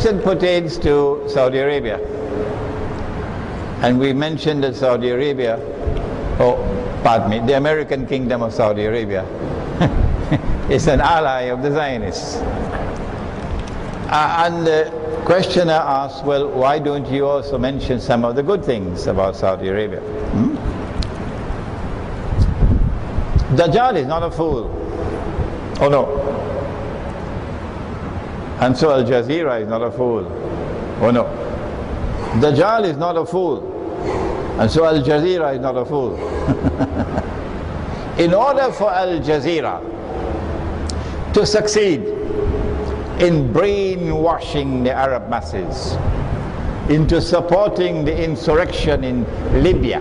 question pertains to Saudi Arabia. And we mentioned that Saudi Arabia, the American Kingdom of Saudi Arabia, is an ally of the Zionists. And the questioner asks, well, why don't you also mention some of the good things about Saudi Arabia? Dajjal is not a fool. Oh no. And so Al Jazeera is not a fool. Oh no. Dajjal is not a fool. And so Al Jazeera is not a fool. In order for Al Jazeera to succeed in brainwashing the Arab masses into supporting the insurrection in Libya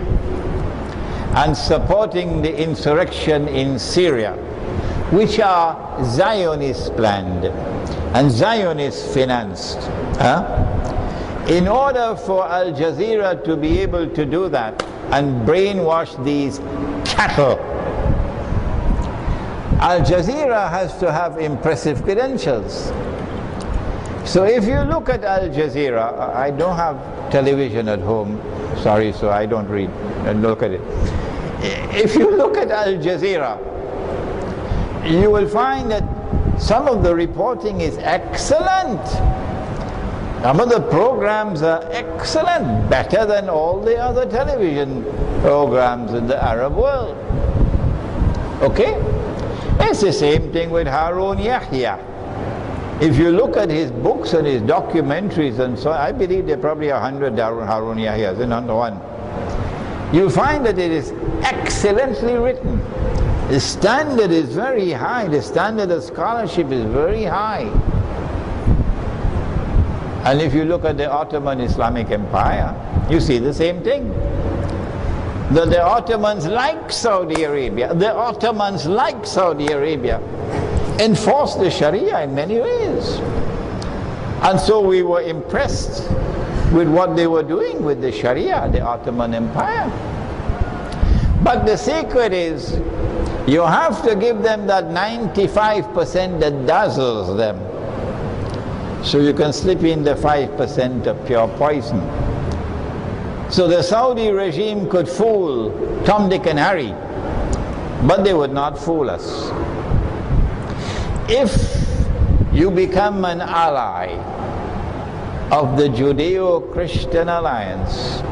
and supporting the insurrection in Syria, which are Zionist planned and Zionist financed. In order for Al Jazeera to be able to do that and brainwash these cattle, Al Jazeera has to have impressive credentials. So if you look at Al Jazeera, I don't have television at home, sorry, so I don't read and look at it. If you look at Al Jazeera, you will find that some of the reporting is excellent. Some of the programs are excellent, better than all the other television programs in the Arab world. Okay? It's the same thing with Harun Yahya. If you look at his books and his documentaries and so on, I believe there are probably 100 Harun Yahyas and not one. You'll find that it is excellently written. The standard is very high. The standard of scholarship is very high. And if you look at the Ottoman Islamic Empire, you see the same thing. That the Ottomans, like Saudi Arabia, enforced the Sharia in many ways. And so we were impressed with what they were doing with the Sharia, the Ottoman Empire. But the secret is, you have to give them that 95% that dazzles them, so you can slip in the 5% of pure poison. So the Saudi regime could fool Tom, Dick and Harry, but they would not fool us. If you become an ally of the Judeo-Christian alliance,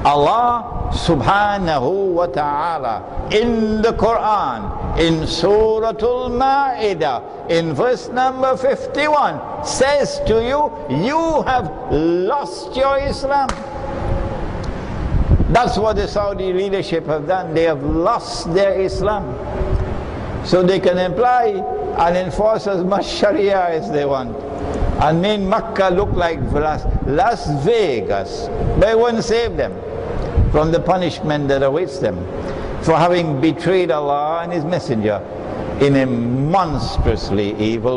Allah subhanahu wa ta'ala in the Quran, in Surah Al-Ma'idah, in verse number 51, says to you, you have lost your Islam. That's what the Saudi leadership have done. They have lost their Islam. So they can apply and enforce as much Sharia as they want, and make Makkah look like Las Vegas. But it won't save them from the punishment that awaits them for having betrayed Allah and His Messenger in a monstrously evil way.